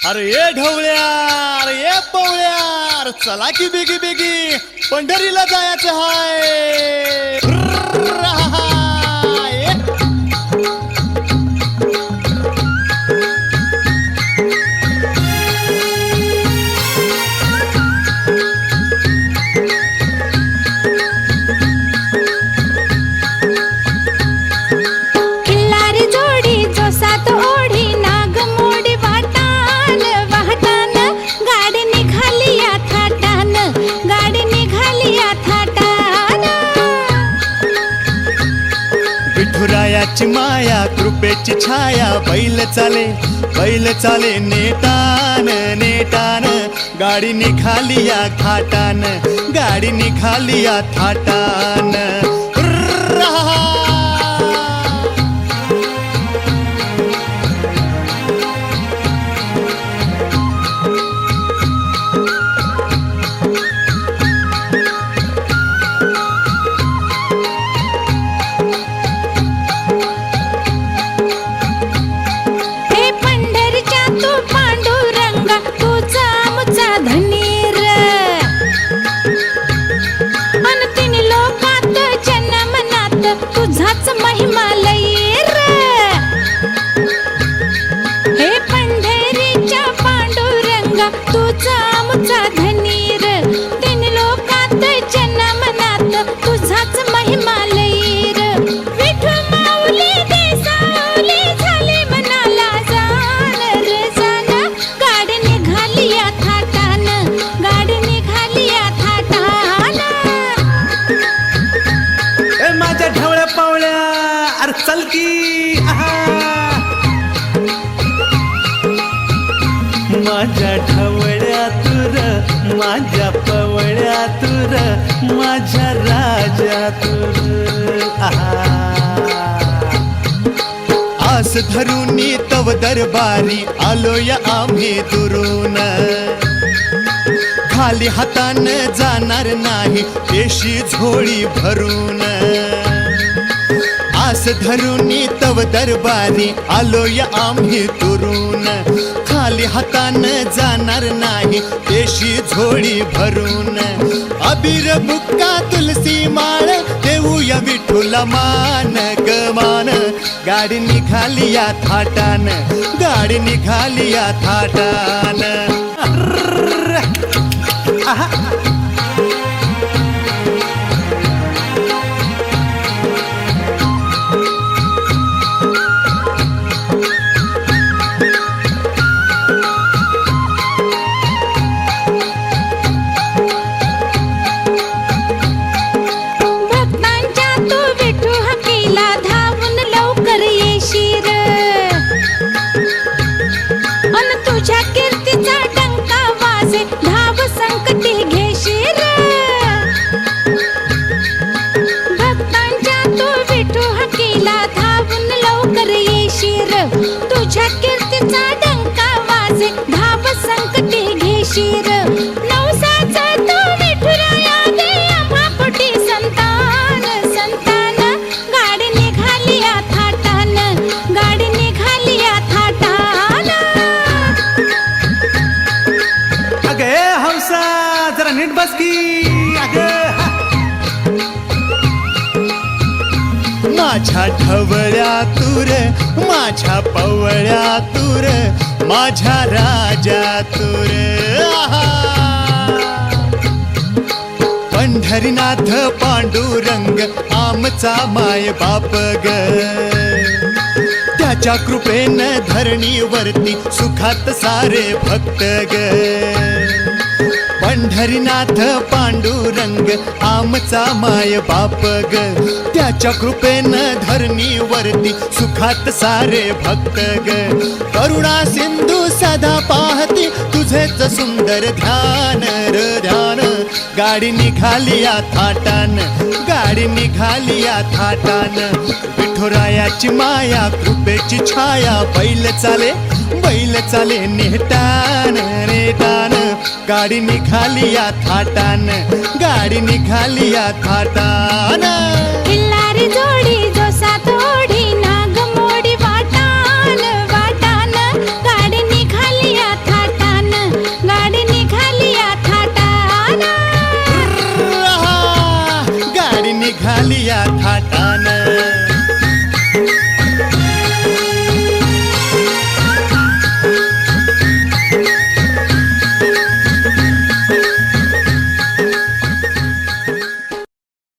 अरे ये ढवळ्या, अरे ये पवळ्या, अरे चला की बेगी बेगी पंढरीला जायचं हाय. विठुरायाची माया कृपेची छाया बैल चाले नेटान नेटान. गाडी निघाली या थाटान, गाडी निघाली या थाटान. तुझाच महिमालयी रे हे पंढरीच्या पांडुरंगा, तुझा आमचा धनी रे. तीन लोकात जन्मनात तुझाच महिमालयी रे. विठू माऊली देसावली झाली मनाला जाण रे जाण. गाडी निघाली या थाटान, गाडी निघाली या थाटान. माझ्या ढवळ्या पावळ्या अरे चल की माझ्या ढवळ्या तुर, माझ्या पवळ्या तुर, माझ्या राजा तुर. आस धरूनी तव दरबारी आलोय आम्ही दुरून. खाली हातान जाणार नाही देशी झोळी भरून. आस धरूनी तव दरबारी आलोय आम्ही दुरून. खाली हातान जाणार नाही देशी झोळी भरून. अबीर बुक्का तुलसी माळ देऊया विठूला मान गमान. गाडी निघाली या थाटान, गाडी निघाली या थाटान. भक्तांच्या तू विठू हकीला धावून लवकर येशीर. अन तुझ्या कीर्तीचा डंका वाजे धाव संकटी घेशीर. भक्तांच्या तू विठू हकीला धावून लवकर येशीर. तुझ्या कीर्तीचा डंका वाजे धाव संकटी घेशीर. नवसाचा तू विठुराया दे आम्हा पोटी संतान संतान. गाडी निघाली या थाटान, गाडी निघाली या थाटान. अगे हौसा जरा नीट बस की माझ्या ढवळ्या तूर, माझ्या पवळ्या तूर, माझ्या राजा तूर. पंढरीनाथ पांडुरंग आमचा माय बाप ग. त्याच्या कृपेनं धरणीवरती सुखात सारे भक्त ग. पंढरीनाथ पांडुरंग आमचा माय बाप ग. त्याच्या कृपेनं धरणीवरती सुखात सारे भक्त ग. करुणा सिंधू सदा पाहती तुझेच सुंदर ध्यान र ध्यान. गाडी निघाली या थाटान, गाडी निघाली या थाटान. विठुरायाची माया कृपेची छाया बैल चाले नेटान नेटान. गाडी निघाली या थाटान, गाडी निघाली या थाटान. खिल्लारी जोडी जो सात ओढी नाग मोडी वाटान वाटान. गाडी निघाली या थाटान. निघाली या थाटान